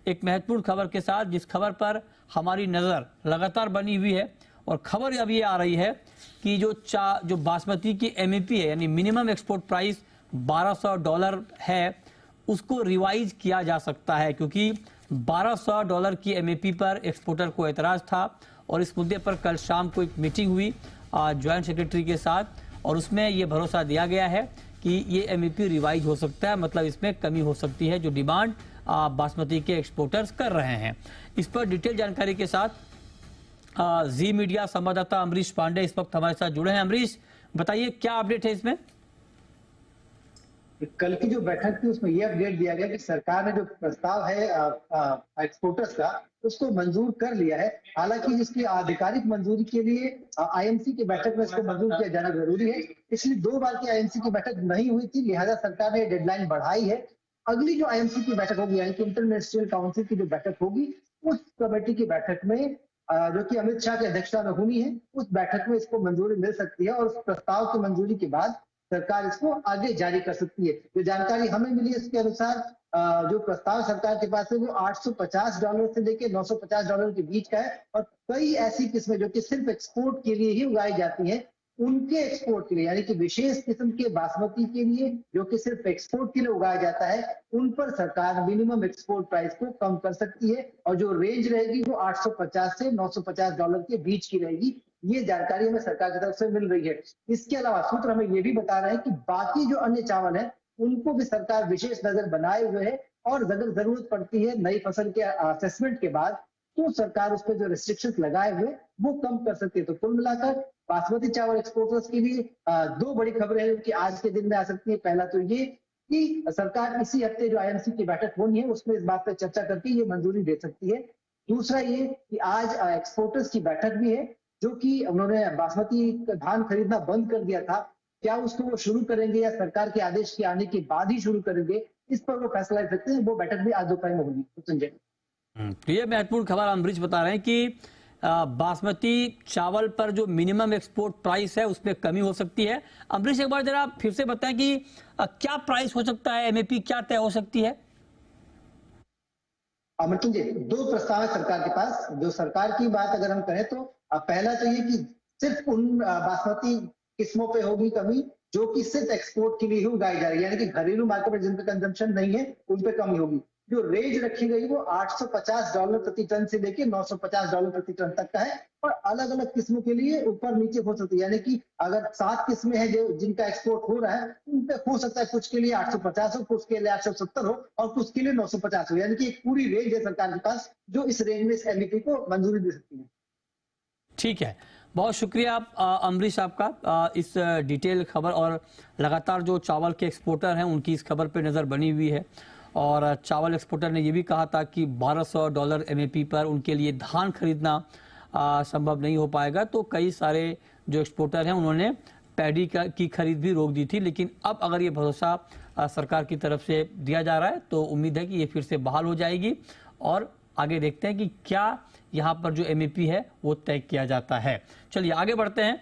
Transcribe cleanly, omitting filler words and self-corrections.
एक महत्वपूर्ण खबर के साथ, जिस खबर पर हमारी नज़र लगातार बनी हुई है। और खबर अब ये आ रही है कि जो बासमती की एमएपी है, यानी मिनिमम एक्सपोर्ट प्राइस $1200 है, उसको रिवाइज किया जा सकता है, क्योंकि $1200 की एमएपी पर एक्सपोर्टर को एतराज था। और इस मुद्दे पर कल शाम को एक मीटिंग हुई ज्वाइंट सेक्रेटरी के साथ, और उसमें यह भरोसा दिया गया है कि ये एमएपी रिवाइज हो सकता है, मतलब इसमें कमी हो सकती है जो डिमांड बासमती के एक्सपोर्टर्स कर रहे हैं। इस पर डिटेल जानकारी के साथ जी मीडिया संवाददाता अमरीश पांडे इस वक्त हमारे साथ जुड़े हैं। अमरीश, बताइए क्या अपडेट है इसमें? कल की जो बैठक थी उसमें यह अपडेट दिया गया कि सरकार ने जो प्रस्ताव है एक्सपोर्टर्स का, उसको मंजूर कर लिया है। हालांकि इसकी आधिकारिक मंजूरी के लिए आईएमसी की बैठक में इसको मंजूर किया जाना जरूरी है। इसलिए 2 बार की आईएमसी की बैठक नहीं हुई थी, लिहाजा सरकार ने डेडलाइन बढ़ाई है। अगली जो आईएमसी की बैठक होगी, यानी कि इंटर मिनिस्ट्रियल काउंसिल की जो बैठक होगी, उस कमेटी की बैठक में जो कि अमित शाह की अध्यक्षता में होनी है, उस बैठक में इसको मंजूरी मिल सकती है और उस प्रस्ताव की मंजूरी के बाद सरकार इसको आगे जारी कर सकती है। जो जानकारी हमें मिली इसके अनुसार जो प्रस्ताव सरकार के पास है वो $850 से लेकर $950 के बीच का है। और कई ऐसी किस्में जो कि सिर्फ एक्सपोर्ट के लिए ही उगाई जाती हैं, उनके एक्सपोर्ट के लिए, यानी कि विशेष किस्म के बासमती के लिए जो कि सिर्फ एक्सपोर्ट के लिए उगाया जाता है, उन पर सरकार मिनिमम एक्सपोर्ट प्राइस को कम कर सकती है। और जो रेंज रहेगी वो $850 से $950 के बीच की रहेगी। ये जानकारी हमें सरकार की तरफ से मिल रही है। इसके अलावा सूत्र हमें ये भी बता रहे हैं कि बाकी जो अन्य चावल है उनको भी सरकार विशेष नजर बनाए हुए है, और अगर जरूरत पड़ती है नई फसल के असेसमेंट के बाद, तो सरकार उस पर जो रिस्ट्रिक्शंस लगाए हुए वो कम कर सकती है। तो कुल मिलाकर बासमती चावल एक्सपोर्टर्स के लिए 2 बड़ी खबरें हैं कि आज के दिन में आ सकती है। पहला तो ये कि सरकार इसी हफ्ते जो आईएमसी की बैठक होनी है उसमें इस बात पर चर्चा करके ये मंजूरी दे सकती है। दूसरा ये कि आज एक्सपोर्टर्स की बैठक भी है, जो कि उन्होंने बासमती धान खरीदना बंद कर दिया था, क्या उसको वो शुरू करेंगे या सरकार के आदेश के आने के बाद ही शुरू करेंगे, इस पर वो फैसला ले सकते हैं। वो बैठक भी आज दोपहर में होगी। संजय, तो ये महत्वपूर्ण खबर अमरीश बता रहे हैं कि बासमती चावल पर जो मिनिमम एक्सपोर्ट प्राइस है उसमें कमी हो सकती है। अमरीश, एक बार जरा फिर से बताएं कि क्या प्राइस हो सकता है, एमएपी क्या तय हो सकती है? अमृतुल जी, 2 प्रस्ताव है सरकार के पास। जो सरकार की बात अगर हम करें तो पहला तो ये कि सिर्फ उन बासमती किस्मों पे होगी कमी जो कि सिर्फ एक्सपोर्ट के लिए ही उगाई जा रही है, यानी कि घरेलू मार्केट में जिन पे कंजम्पशन नहीं है उन पे कमी होगी। जो रेंज रखी गई वो $850 प्रति टन से लेके $950 प्रति टन तक का है, और अलग अलग किस्मों के लिए ऊपर नीचे हो सकती है। यानी कि अगर 7 किस्में हैं जो जिनका एक्सपोर्ट हो रहा है, उन पे हो सकता है कुछ के लिए 850 हो, कुछ के लिए 870 हो, और कुछ के लिए 950 हो। यानी कि एक पूरी रेंज है सरकार के पास जो इस रेंज में इस एमएपी को मंजूरी दे सकती है। ठीक है, बहुत शुक्रिया अमरीश आपका इस डिटेल खबर, और लगातार जो चावल के एक्सपोर्टर हैं उनकी इस खबर पे नज़र बनी हुई है। और चावल एक्सपोर्टर ने ये भी कहा था कि $1200 एमएपी पर उनके लिए धान खरीदना संभव नहीं हो पाएगा। तो कई सारे जो एक्सपोर्टर हैं उन्होंने पैडी की खरीद भी रोक दी थी। लेकिन अब अगर ये भरोसा सरकार की तरफ से दिया जा रहा है तो उम्मीद है कि ये फिर से बहाल हो जाएगी, और आगे देखते हैं कि क्या यहाँ पर जो एमएपी है वो तय किया जाता है। चलिए आगे बढ़ते हैं।